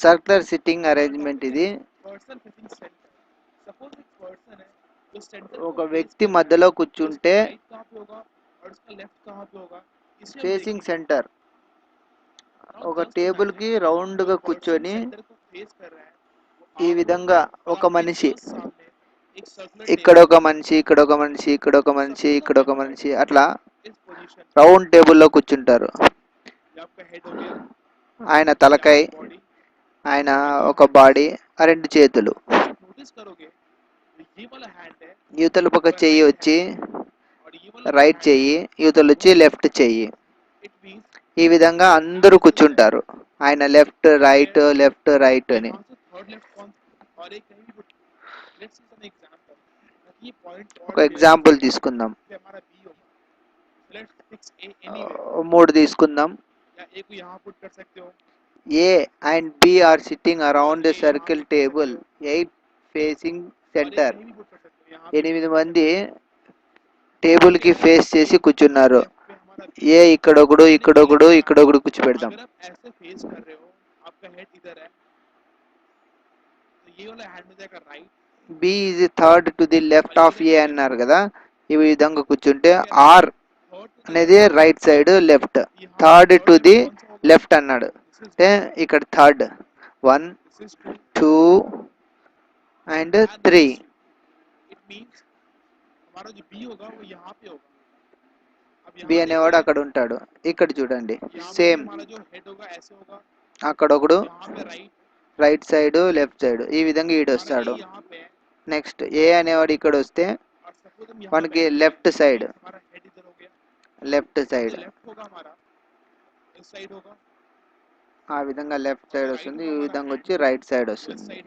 Circular sitting arrangement ఇది. ఒక వ్యక్తి మధ్యలో కూర్చుంటే ఫేసింగ్ సెంటర్, ఒక టేబుల్ కి రౌండ్ గా కూర్చొని ఈ విధంగా ఒక మనిషి, ఇక్కడ ఒక మనిషి, ఇక్కడ ఒక మనిషి, ఇక్కడ ఒక మనిషి, ఇక్కడ ఒక మనిషి, అట్లా రౌండ్ టేబుల్లో కూర్చుంటారు. ఆయన తలకాయ, ఆయన ఒక బాడీ, ఆ రెండు చేతులు. యువతల పక్క చెయ్యి వచ్చి రైట్ చెయ్యి, యువతలు వచ్చి లెఫ్ట్ చెయ్యి. ఈ విధంగా అందరూ కూర్చుంటారు. ఆయన లెఫ్ట్ రైట్ లెఫ్ట్ రైట్ అని. ఒక ఎగ్జాంపుల్ తీసుకుందాం, 3 తీసుకుందాం. A and B are sitting around a circle table, 8 facing center. 8 మంది టేబుల్ కి ఫేస్ చేసి కూర్చున్నారు. ఏ ఇక్కడొకడు, ఇక్కడొకడు, ఇక్కడొకడు కూర్చోబెడదాం. B is third to the left of A అన్నారు కదా. ఈ విధంగా కూర్చుంటే R అనేది right side left, third to the left అన్నాడు అంటే ఇక్కడ థర్డ్ 1 2 అండ్ 3. బి అనేవాడు అక్కడ ఉంటాడు. ఇక్కడ చూడండి సేమ్, అక్కడ ఒకడు రైట్ సైడ్ లెఫ్ట్ సైడ్ ఈ విధంగా ఈడొస్తాడు. నెక్స్ట్ ఏ అనేవాడు ఇక్కడ వస్తే మనకి లెఫ్ట్ సైడ్ ఆ విధంగా లెఫ్ట్ సైడ్ వస్తుంది, ఈ విధంగా వచ్చి రైట్ సైడ్ వస్తుంది.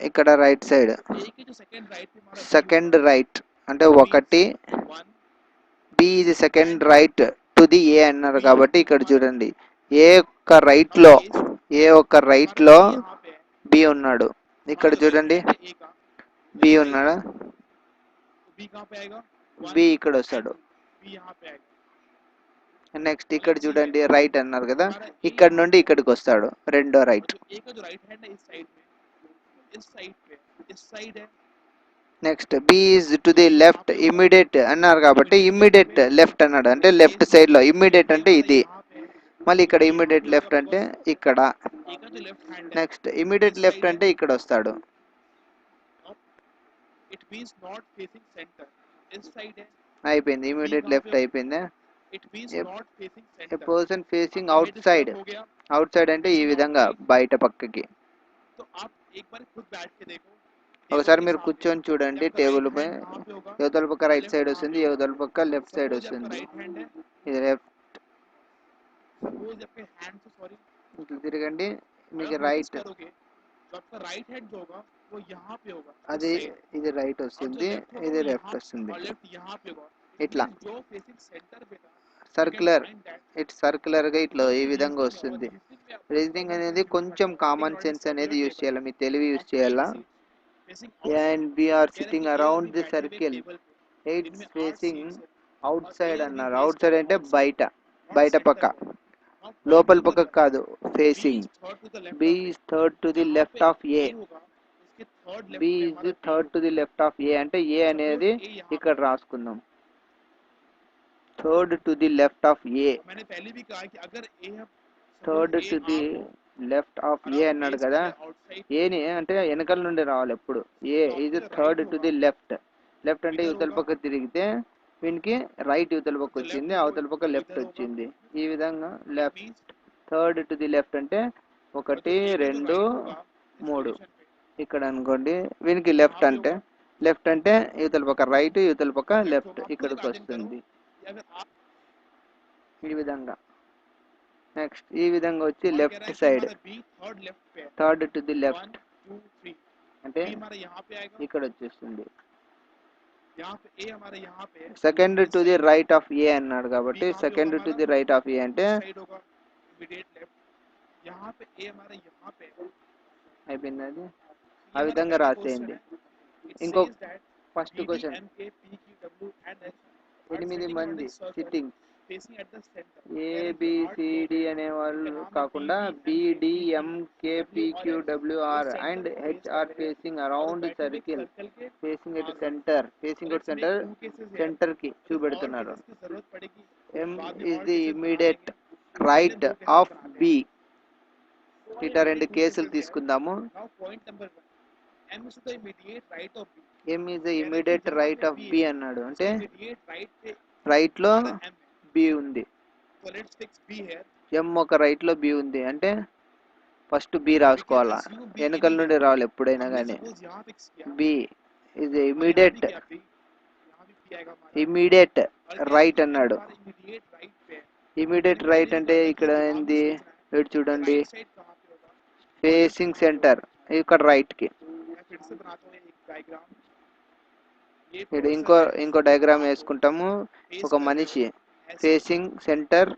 ఇక్కడ రైట్ సైడ్, సెకండ్ రైట్ అంటే 1, బి ఇది సెకండ్ రైట్ టు ది ఏ అన్నారు కాబట్టి ఇక్కడ చూడండి ఏ ఒక్క రైట్ లో బి ఉన్నాడు. ఇక్కడ చూడండి బి ఉన్నాడా, బి ఇక్కడ వస్తాడు. నెక్స్ట్ ఇక్కడ చూడండి రైట్ అన్నారు కదా, ఇక్కడ నుండి ఇక్కడికి వస్తాడు రెండో right. Next B is to the left immediate అన్నారు కాబట్టి ఇమ్మీడియట్ లెఫ్ట్ అన్నాడు అంటే లెఫ్ట్ సైడ్ లో. ఇమ్మీడియట్ అంటే ఇది, మళ్ళీ ఇక్కడ ఇమ్మీడియట్ లెఫ్ట్ అంటే ఇక్కడ. నెక్స్ట్ ఇమ్మీడియట్ లెఫ్ట్ అంటే ఇక్కడ వస్తాడు. అయిపోయింది, ఇమ్మీడియట్ లెఫ్ట్ అయిపోయింది. A person facing outside, outside అంటే ఈ విధంగా బయట పక్కకి. ఒకసారి మీరు కూర్చొని చూడండి టేబుల్ పై, యువతల పక్క రైట్ సైడ్ వస్తుంది, యువతల పక్క లెఫ్ట్ సైడ్ వస్తుంది. ఇది లెఫ్ట్ తిరగండి, మీకు రైట్ అది, ఇది రైట్ వస్తుంది, ఇది లెఫ్ట్ వస్తుంది. ఇట్లా సర్క్యులర్, ఇట్ సర్క్యులర్ గా ఇట్లా ఈ విధంగా వస్తుంది. రీజనింగ్ అనేది కొంచెం కామన్ సెన్స్ అనేది యూజ్ చేయాలి, మీ తెలివి యూజ్ చేయాలా. And B are sitting around the circle, 8 facing outside అన్నారు. అవుట్ సైడ్ అంటే బయట, బయట పక్క, లోపల పక్క కాదు, facing. B is third to the left of A, B is third to the left of A అంటే ఏ అనేది ఇక్కడ రాసుకుందాం, third to the left of A. Third to the left of A అన్నాడు కదా, ఏని అంటే వెనకాల నుండి రావాలి ఎప్పుడు. ఏ ఇది third to the left, left అంటే యువతల పక్క తిరిగితే వీనికి రైట్ యువతల పక్క వచ్చింది, అవతల పక్క లెఫ్ట్ వచ్చింది. ఈ విధంగా left, third to the left అంటే 1 2 3 ఇక్కడ అనుకోండి. వీనికి లెఫ్ట్ అంటే యువతల పక్క రైట్, యువతల పక్క లెఫ్ట్ ఇక్కడికి వస్తుంది ఈ విధంగా. నెక్స్ట్ ఈ విధంగా వచ్చి left side, third to the left అంటే ఇక్కడ వచ్చేస్తుంది. Second to the right of A అన్నాడు కాబట్టి second to the right of A అంటే అయిపోయింది. అది ఆ విధంగా రాసేయండి. ఇంకో ఫస్ట్ క్వశ్చన్ 8 మంది సిట్టింగ్ ఏబిసిడి అనే వాళ్ళు కాకుండా BDMKPQWR and HR facing around circle facing at centre centre కి చూపెడుతున్నారు. M is the immediate right of B. ఇట రెండు కేసులు తీసుకుందాము. M is the immediate right of B అన్నాడు, అంటే రైట్ లో B ఉంది. M ఒక రైట్ లో B ఉంది అంటే ఫస్ట్ B రాసుకోవాలా, వెనకల నుండి రావాలి ఎప్పుడైనా కానీ. B is ఇమీడియట్ రైట్ అన్నాడు. ఇమీడియట్ రైట్ అంటే ఇక్కడ ఏంది, ఇటు చూడండి, ఫేసింగ్ సెంటర్ ఇక్కడ రైట్ కి. ఇంకో డయాగ్రామ్ వేసుకుంటాము. ఒక మనిషి facing centre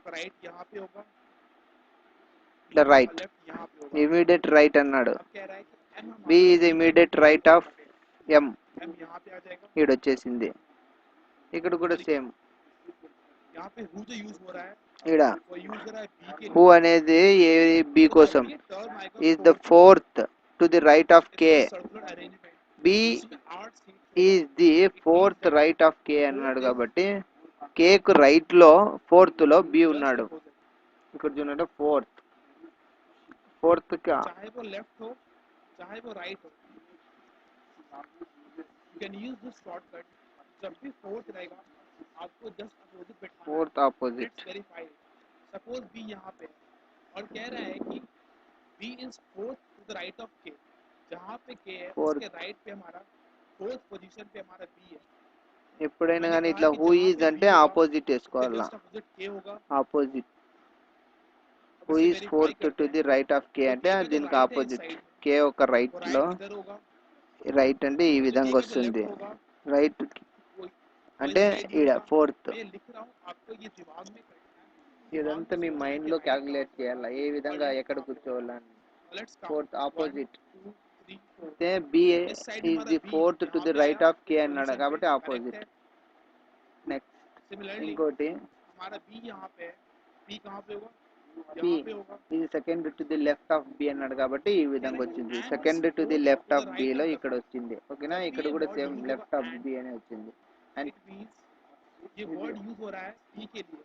right, immediate right అన్నాడు. B is immediate right of M. ఇక్కడ వచ్చేసింది. ఇక్కడ కూడా సేమ్. ఇక్కడ హూ అనేది ఏ B కోసం, is the fourth to the right of K. B is the fourth right of K అన్నాడు కాబట్టి K కు రైట్ లో ఫోర్త్ లో B ఉన్నాడు. ఇక్కడ చూడండి, ఫోర్త్ కి फोर्थ ऑपोजिट. सपोज B यहाँ पे और कह रहा है कि B is fourth to the right of K. जहाँ पे K है उसके राइट पे हमारा फोर्थ पोजीशन पे हमारा B है. ఎప్పుడైనా కానీ ఇట్లా హూ ఈజ్ అంటే ఆపోజిట్ వేసుకోవాలా. Opposite who is fourth to the right of K అంటే దీనికి ఆపోజిట్. K ఒక రైట్ లో, రైట్ అంటే ఈ విధంగా వస్తుంది. రైట్ అంటే ఈడ ఫోర్త్. ఇదంతా మీ మైండ్ లో క్యాలిక్యులేట్ చేయాలి, ఏ విధంగా ఎక్కడ కూర్చోవాలని. ఫోర్త్ ఆపోజిట్ అంటే B is the fourth to the right of K అన్నాడు కాబట్టి ఆపోజిట్. నెక్స్ట్ ఇంకోటి P ఇది second to the left of B అన్నాడు కాబట్టి ఈ విధంగా వచ్చింది. Second to the left of B లో ఇక్కడ వచ్చింది. ఓకేనా, ఇక్కడ కూడా సేమ్ లెఫ్ట్ ఆఫ్ B అని వచ్చింది. అండ్ ये वर्ड यूज हो रहा है P के लिए,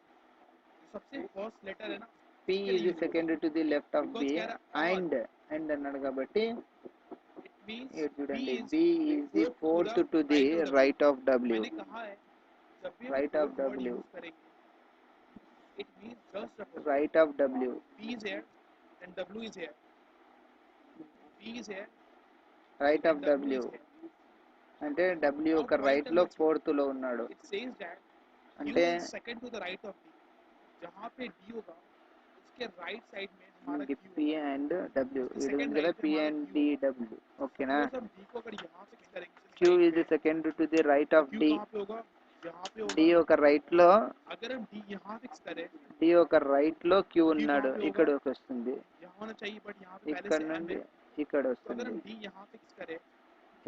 सबसे फर्स्ट लेटर है ना, P is the second to the left of B and అన్నాడు కాబట్టి చూడండి, B is the fourth to the right of W. right of W, it means just right of W. B is here and W is here. B is here, right of W అంటే W ఒక right లో fourth లో ఉన్నాడు. అంటే second to the right of B, जहां पे D होगा उसके राइट साइड में हमारा P and W. ఇది ఉంది కదా, P and D W. ఓకేనా, Q is the second to the right of D. D ఒక రైట్ లో, D ఒక రైట్ లో Q ఉన్నాడు, ఇక్కడ వస్తుంది. ఇక్కడ నుండి ఇక్కడ వస్తుంది.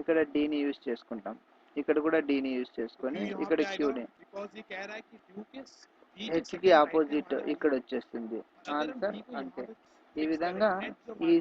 ఇక్కడ D ని యూజ్ చేసుకుంటాం, ఇక్కడ కూడా D ని యూజ్ చేసుకొని ఇక్కడ Q ని, H కి ఆపోజిట్ ఇక్కడ వచ్చేస్తుంది. ఆన్సర్ అంతే. ఈ విధంగా ఈ